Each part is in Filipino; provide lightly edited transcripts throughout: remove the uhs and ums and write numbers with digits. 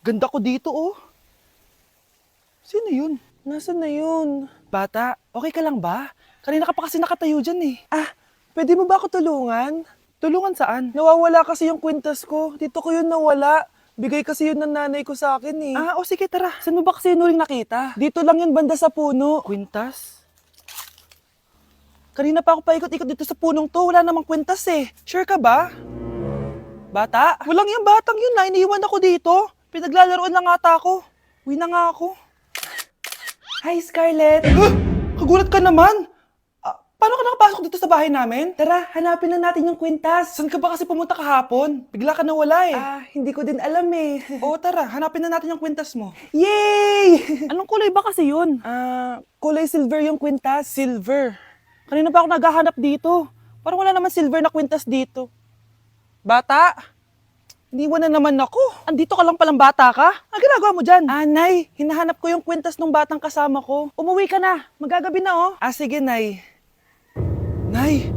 Ganda ko dito, oh. Sino yun? Nasaan na yun? Bata, okay ka lang ba? Kanina ka pa kasi nakatayo dyan eh. Pwede mo ba ako tulungan? Tulungan saan? Nawawala kasi yung kwintas ko. Dito ko yun nawala. Bigay kasi yun ng nanay ko sa akin eh. Sige tara. Saan mo ba kasi yun uling nakita? Dito lang yun banda sa puno. Kwintas? Kanina pa ako paikot-ikot dito sa punong to. Wala namang kwintas eh. Sure ka ba? Bata? Walang yung batang yun na. Iniiwan ako dito. Pinaglalaroan lang ata ako. Uwi na nga ako. Hi, Scarlett! Kagulat ka naman! Paano ka nakapasok dito sa bahay namin? Tara, hanapin lang natin yung kwintas. Saan ka ba kasi pumunta kahapon? Bigla ka nawala eh. Hindi ko din alam eh. Oo, tara, hanapin na natin yung kwintas mo. Yay! Anong kulay ba kasi yun? Kulay silver yung kwintas. Silver? Kanina pa ako naghahanap dito. Parang wala naman silver na kwintas dito. Bata? Iniwan na naman ako. Andito ka lang palang bata ka? Ang ginagawa mo dyan? Nay, hinahanap ko yung kwintas ng batang kasama ko. Umuwi ka na. Magagabi na oh. Sige, Nay. Nay,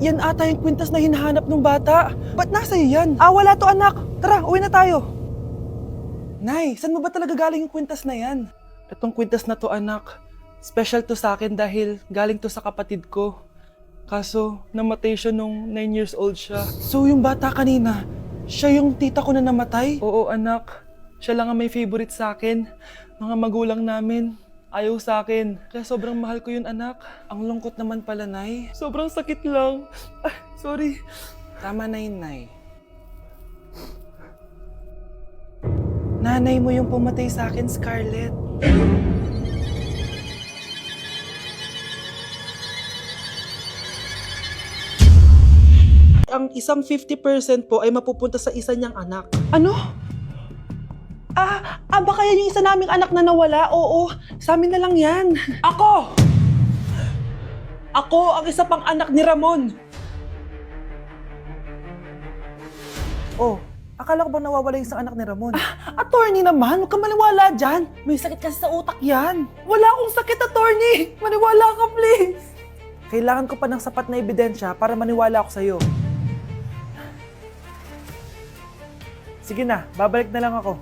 yan ata yung kwintas na hinahanap ng bata. Ba't nasa iyo yan? Wala to anak. Tara, uwi na tayo. Nay, saan mo ba talaga galing yung kwintas na yan? Itong kwintas na to anak, special to sa akin dahil galing to sa kapatid ko. Kaso, namatay siya nung 9 years old siya. So yung bata kanina, siya yung tita ko na namatay? Oo anak, siya lang ang may favorite sa akin. Mga magulang namin, ayaw sa akin. Kaya sobrang mahal ko yun anak. Ang lungkot naman pala, Nay. Sobrang sakit lang. Sorry. Tama na yun, Nay. Nanay mo yung pumatay sa akin, Scarlett. Ang isang 50% po ay mapupunta sa isa niyang anak. Ano? Baka yan yung isa naming anak na nawala? Oo, sa amin na lang yan. Ako! Ako ang isa pang anak ni Ramon. Oh, akala ko ba nawawala yung isang anak ni Ramon? Attorney naman, huwag ka maniwala dyan. May sakit kasi sa utak yan. Wala akong sakit, attorney. Maniwala ka, please. Kailangan ko pa ng sapat na ebidensya para maniwala ako sa'yo. Sige na, babalik na lang ako.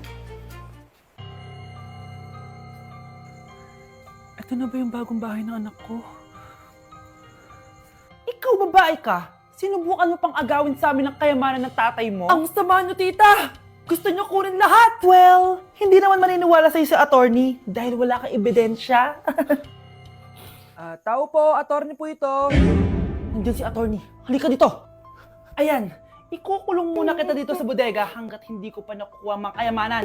Ito na ba yung bagong bahay ng anak ko? Ikaw, babae ka? Sinubukan mo pang agawin sa amin ang kayamanan ng tatay mo? Ang sama nyo, tita! Gusto nyo kunin lahat! Well, hindi naman maniniwala sa'yo si attorney dahil wala kang ebidensya. Tao po, attorney po ito. Nandiyan si attorney. Halika dito! Ayan, ikukulong muna kita dito sa bodega hanggat hindi ko pa nakukuha mga kayamanan.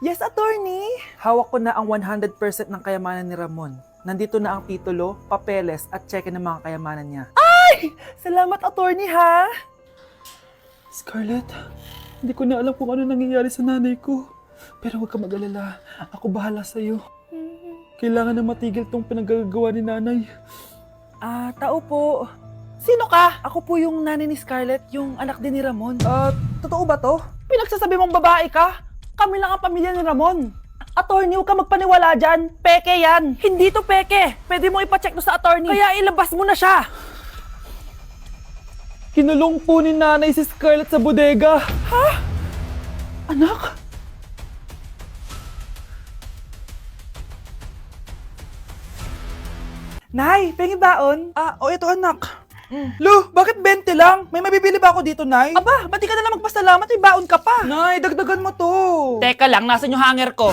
Yes, attorney. Hawak ko na ang 100% ng kayamanan ni Ramon. Nandito na ang titulo, papeles at cheque ng mga kayamanan niya. Ay! Salamat, attorney, ha? Scarlett, hindi ko na alam kung ano nangyayari sa nanay ko. Pero huwag ka mag-alala. Ako bahala sa'yo. Kailangan na matigil tong pinagagawa ni nanay. Tao po. Sino ka? Ako po yung nanay ni Scarlett, yung anak din ni Ramon. Totoo ba to? Pinagsasabi mong babae ka? Kami lang ang pamilya ni Ramon. Attorney, huwag ka magpaniwala dyan. Peke yan. Hindi to peke. Pwede mo ipacheck to sa attorney. Kaya ilabas mo na siya. Kinulong po ni nanay si Scarlett sa bodega. Ha? Anak? Nay, pengi baon? Ito anak. Lu, bakit 20 lang? May mabibili ba ako dito, Nay? Aba, ba't di ka na lang magpasalamat? May baon ka pa. Nay, dagdagan mo to. Teka lang, nasan yung hanger ko?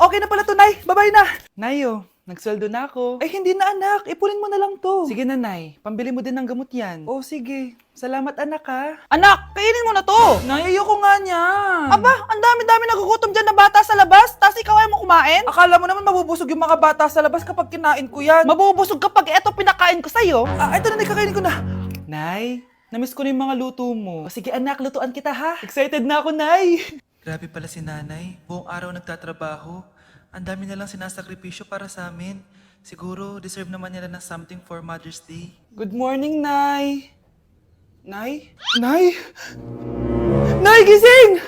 Okay na pala to, Nay. Bye-bye na. Nayo, nagsweldo na ako. Hindi na, anak. Ipunin mo na lang to. Sige na, Nay. Pambili mo din ng gamot yan. Sige. Salamat, anak, ha. Anak, kainin mo na to. Nay, ayoko nga niyan. Aba, ang dami-dami nagugutom dyan na bata sa labas. Tapos ikaw ay mo kumain? Akala mo naman mabubusog yung mga bata sa labas kapag kinain ko yan. Mabubusog kapag eto pinakain ko sa'yo. Ito na, kakainin ko na. Nay, namiss ko na yung mga luto mo. Sige, anak, lutuan kita, ha. Excited na ako, Nay. Grabe pala si nanay. Buong araw nagtatrabaho. Ang dami na lang sinasakripisyo para sa amin. Siguro, deserve naman nila ng something for Mother's Day. Good morning, Nay. Nay? Nay? Nay, gising!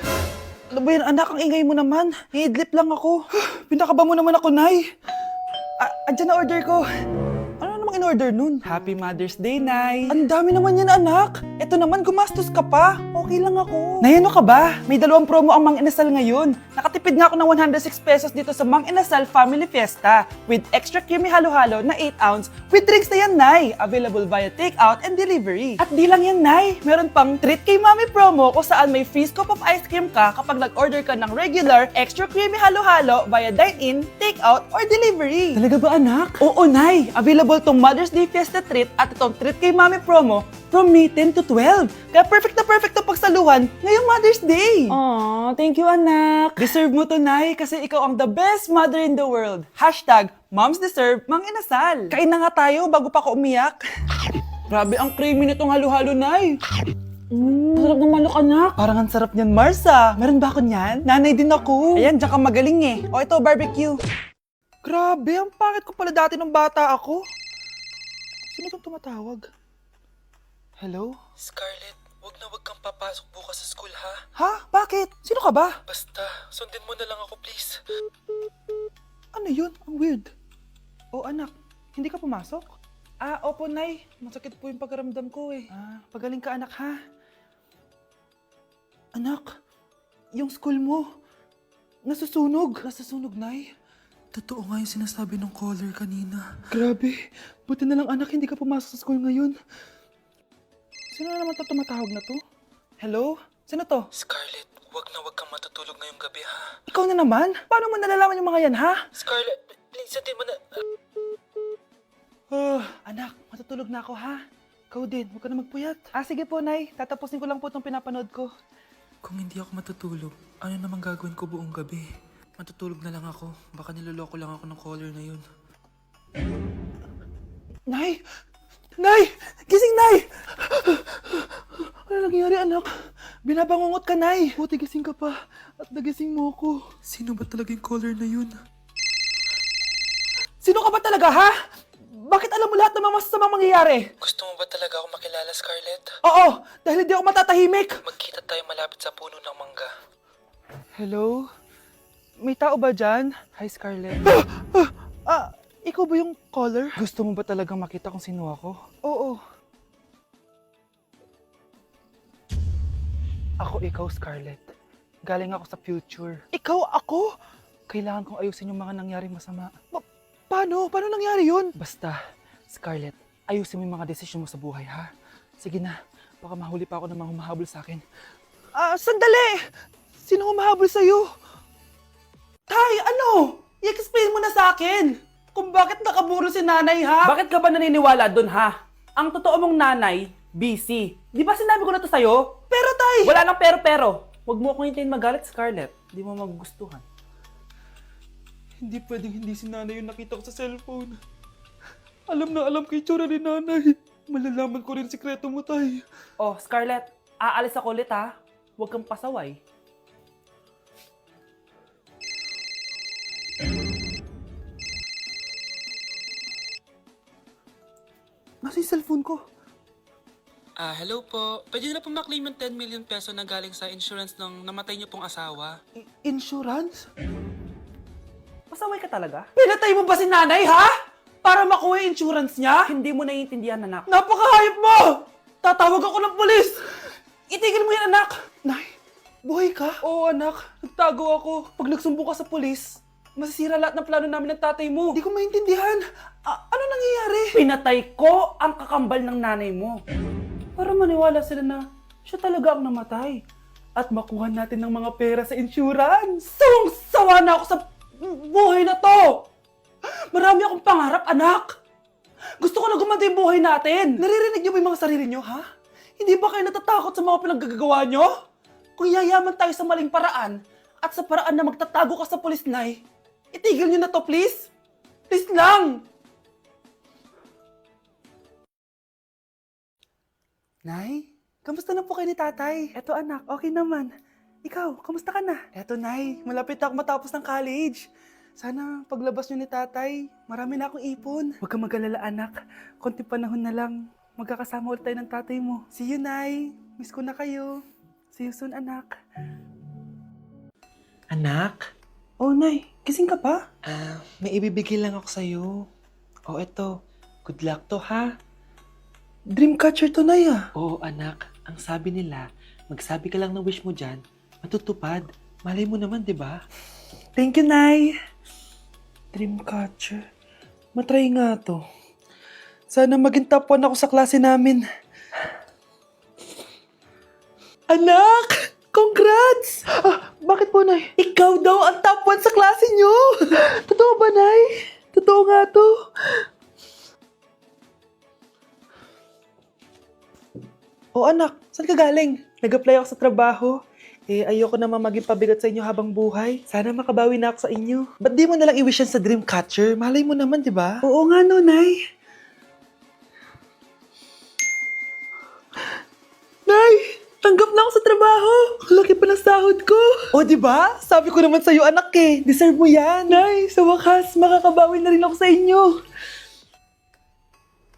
Ano ba yan, anak? Ang ingay mo naman. Hihidlip lang ako. Pinakaba mo naman ako, Nay. Andyan na order ko. Ano namang in-order nun? Happy Mother's Day, Nay. Ang dami naman yan, anak. Ito naman, gumastos ka pa. Okay lang ako. Nay, ano ka ba? May 2 promo ang Mang Inasal ngayon. Nakatipid nga ako ng 106 pesos dito sa Mang Inasal Family Fiesta with extra creamy halo-halo na 8 ounce with drinks na yan, Nay. Available via takeout and delivery. At di lang yan, Nay. Meron pang Treat Kay Mami promo kung saan may free scoop of ice cream ka kapag nag-order ka ng regular, extra creamy halo-halo via dine-in, takeout, or delivery. Talaga ba, anak? Oo, Nay. Available tong Mother's Day Fiesta Treat at itong Treat Kay Mami promo from May 10 to 12. Kaya perfect na pagsaluhan ngayong Mother's Day. Aww, thank you, anak. Deserve mo to, Nay, kasi ikaw ang the best mother in the world. Hashtag Moms Deserve Mang Inasal. Kain na nga tayo bago pa ako umiyak. Grabe ang creamy nitong halo-halo, Nay. Sarap ng manok, anak. Parang ang sarap niyan, Marsa. Meron ba ako niyan? Nanay din ako. Ayan, diyan ka magaling eh. O ito, barbecue. Grabe, ang pangit ko pala dati nung bata ako. Sino itong tumatawag? Hello? Scarlett, wag kang papasok bukas sa school ha. Ha? Bakit? Sino ka ba? Basta, sundin mo na lang ako please. Ano yun? Ang weird. Oh, anak, hindi ka pumasok? Opo, Nay. Masakit po yung pagkaramdam ko eh. Pagaling ka, anak, ha? Anak, yung school mo, nasusunog. Nasusunog, Nay. Totoo nga yung sinasabi ng caller kanina. Grabe. Buti na lang, anak, hindi ka pumasok sa school ngayon. Sino na naman tumatawag na to? Hello? Sino to? Scarlett, wag kang matutulog ngayong gabi ha. Ikaw na naman? Paano mo nalalaman yung mga yan, ha? Scarlett, please sundin mo na. Anak, matutulog na ako, ha? Ikaw din, huwag ka na magpuyat. Sige po, Nay. Tatapusin ko lang po itong pinapanood ko. Kung hindi ako matutulog, ano namang gagawin ko buong gabi? Matutulog na lang ako. Baka niloloko lang ako ng caller na yun. Nay! Nay! Gising, Nay! Ano nangyari, anak? Binabangungot ka, Nay. Buti gising ka pa. At nagising mo ako. Sino ba talaga yung caller na yun? Sino ka ba talaga, ha? Bakit alam mo lahat ng mga masasamang mangyayari? Gusto mo ba talaga ako makilala, Scarlett? Oo, dahil hindi ako matatahimik. Magkita tayo malapit sa puno ng mangga. Hello? May tao ba dyan? Hi, Scarlett. Ikaw ba yung caller? Gusto mo ba talagang makita kung sino ako? Oo. Ako ikaw, Scarlett. Galing ako sa future. Ikaw ako? Kailangan kong ayusin yung mga nangyaring masama. Paano? Paano nangyari yun? Basta, Scarlett, ayusin mo yung mga desisyon mo sa buhay, ha? Sige na, baka mahuli pa ako ng mga humahabol sa akin. Sandali! Sino humahabol sa'yo? Tay, ano? I-explain mo na sa akin kung bakit nakaburo si nanay, ha? Bakit ka ba naniniwala dun, ha? Ang totoo mong nanay, busy. Di ba sinabi ko na to sa'yo? Pero, Tay! Wala nang pero. Huwag mo akong hintayin magalit, Scarlett. Di mo magugustuhan. Hindi pwedeng hindi si nanay yung nakita ko sa cellphone. Alam na alam kay tsura ni nanay. Malalaman ko rin sikreto mo, Tay. Oh, Scarlett, aalis ako ulit, ha? Huwag kang pasaway. Nasa yung cellphone ko. Hello po. Pwede na po maklaim yung 10 million peso na galing sa insurance ng namatay niyo pong asawa. Insurance? Pasaway ka talaga? Pinatay mo ba si nanay, ha? Para makuha yung insurance niya? Hindi mo naiintindihan, anak. Napakahayop mo! Tatawag ako ng pulis! Itigil mo yan, anak! Nay, buhay ka? Oo, anak. Nagtago ako. Pag nagsumbong ka sa pulis, masisira lahat ng plano namin ng tatay mo. Hindi ko maintindihan. Ano nangyayari? Pinatay ko ang kakambal ng nanay mo. Para maniwala sila na siya talaga ang namatay. At makuha natin ng mga pera sa insurance. Sawang-sawa na ako sa buhay na to! Marami akong pangarap, anak! Gusto ko na gumanda yung buhay natin! Naririnig niyo ba yung mga sarili niyo, ha? Hindi ba kayo natatakot sa mga pinaggagawa niyo? Kung yayaman tayo sa maling paraan at sa paraan na magtatago ka sa pulis, Nay, itigil niyo na to, please! Please lang! Nay, kamusta na po kayo ni tatay? Eto anak, okay naman. Ikaw, kamusta ka na? Eto Nay, malapit ako matapos ng college. Sana paglabas niyo ni tatay, marami na akong ipon. Huwag kang mag-alala anak, konti panahon na lang. Magkakasama ulit tayo ng tatay mo. See you, Nay. Miss ko na kayo. See you soon, anak. Anak? Oh, Nay, gising ka pa? May ibibigay lang ako sa'yo. O eto, Good luck to, ha? Dreamcatcher to, Nay, ah. Oo, anak. Ang sabi nila, magsabi ka lang ng wish mo dyan, matutupad. Malay mo naman, di ba? Thank you, Nay. Dreamcatcher. Matry nga to. Sana maging top 1 ako sa klase namin. Anak! Congrats! Bakit po, Nay? Ikaw daw ang top 1 sa klase nyo! Totoo ba, Nay? Totoo nga to. O anak, saan ka galing? Nag-apply ako sa trabaho. Ayoko naman maging pabigat sa inyo habang buhay. Sana makabawi na ako sa inyo. Ba't di mo nalang i-wish yan sa Dreamcatcher? Malay mo naman, di ba? Oo nga no, Nay. Nay! Tanggap na ako sa trabaho! Ang laki pa ng sahod ko! O, di ba? Sabi ko naman sa'yo, anak eh. Deserve mo yan. Nay, sa wakas, makakabawi na rin ako sa inyo.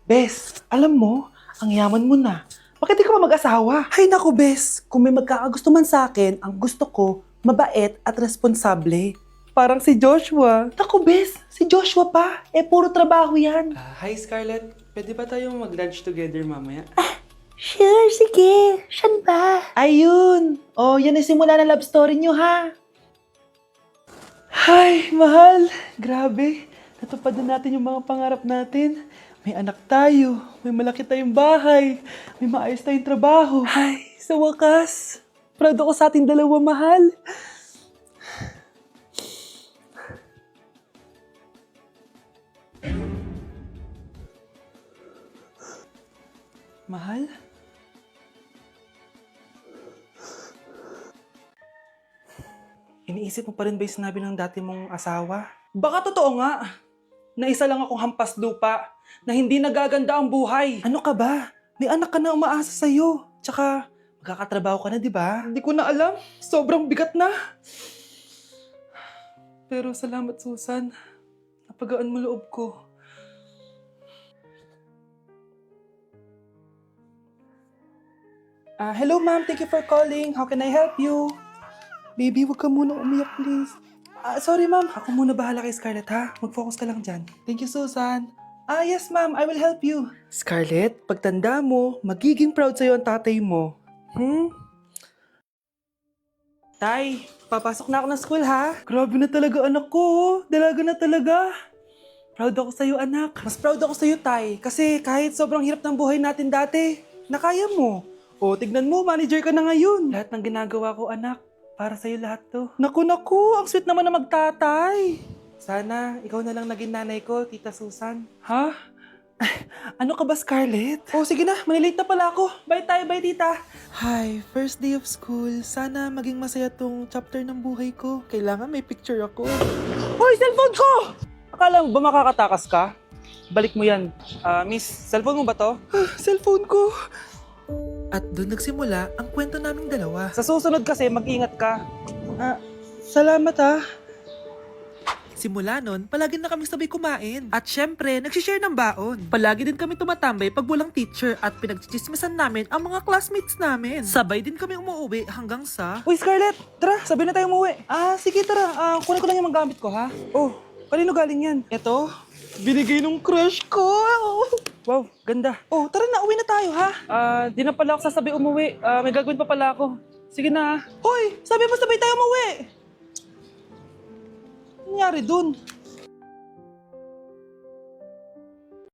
Bes, alam mo, ang yaman mo na. Bakit di ka pa mag-asawa? Ay naku, Bes. Kung may magkakagusto man sa akin, ang gusto ko, mabait at responsable. Parang si Joshua. Naku, Bes. Si Joshua pa. Puro trabaho yan. Hi, Scarlett. Pwede ba tayong mag-lunch together mamaya? Sure, sige. Siyan ba? Ayun. Yan ay simula na love story nyo, ha? Ay, mahal. Grabe. Natupad na natin yung mga pangarap natin. May anak tayo, may malaki tayong bahay, may maayos tayong trabaho. Ay, sa wakas, proud ako sa ating dalawa, mahal. Mahal? Iniisip mo pa rin ba yung sinabi ng dati mong asawa? Baka totoo nga, na isa lang akong hampas lupa, na hindi nagaganda ang buhay. Ano ka ba? May anak ka na umaasa sa'yo. Tsaka, magkakatrabaho ka na, di ba? Hindi ko na alam. Sobrang bigat na. Pero salamat, Susan. Napagaan mo loob ko. Hello, ma'am. Thank you for calling. How can I help you? Baby, wag ka muna umiyak, please. Sorry, ma'am. Ako muna bahala kay Scarlett, ha? Mag-focus ka lang dyan. Thank you, Susan. Yes, ma'am. I will help you. Scarlett, pagtanda mo, magiging proud sa'yo ang tatay mo. Tay, papasok na ako ng school, ha? Grabe na talaga, anak ko. Dalaga na talaga. Proud ako sa'yo, anak. Mas proud ako sa'yo, Tay. Kasi kahit sobrang hirap ng buhay natin dati, nakaya mo. Tignan mo, manager ka na ngayon. Lahat ng ginagawa ko, anak, para sa'yo lahat to. Naku, ang sweet naman na magtatay. Sana, ikaw na lang naging nanay ko, Tita Susan. Ha? Ano ka ba, Scarlett? Sige na, manilate na pala ako. Bye tayo, bye, Tita. Hi, first day of school. Sana maging masaya tong chapter ng buhay ko. Kailangan may picture ako. Hoy, cellphone ko! Akala mo ba makakatakas ka? Balik mo yan. Miss, cellphone mo ba to? Cellphone ko. At doon nagsimula ang kwento naming dalawa. Sa susunod kasi, mag-ingat ka. Salamat, ha. Simula nun, palagi na kami sabay kumain. At syempre, nagsishare ng baon. Palagi din kami tumatambay pag walang teacher at pinagchichismisan namin ang mga classmates namin. Sabay din kami umuwi hanggang sa... Uy, Scarlett! Tara, sabay na tayo umuwi. Sige, tara. Kunin ko lang yung mga gamit ko, ha? Kanino galing yan? Ito, binigay nung crush ko. Wow, ganda. Tara na, uwi na tayo, ha? Di na pala ako sasabi umuwi. May gagawin pa pala ako. Sige na, ha? Hoy, sabi mo sabay tayo umuwi. Ano nangyari dun?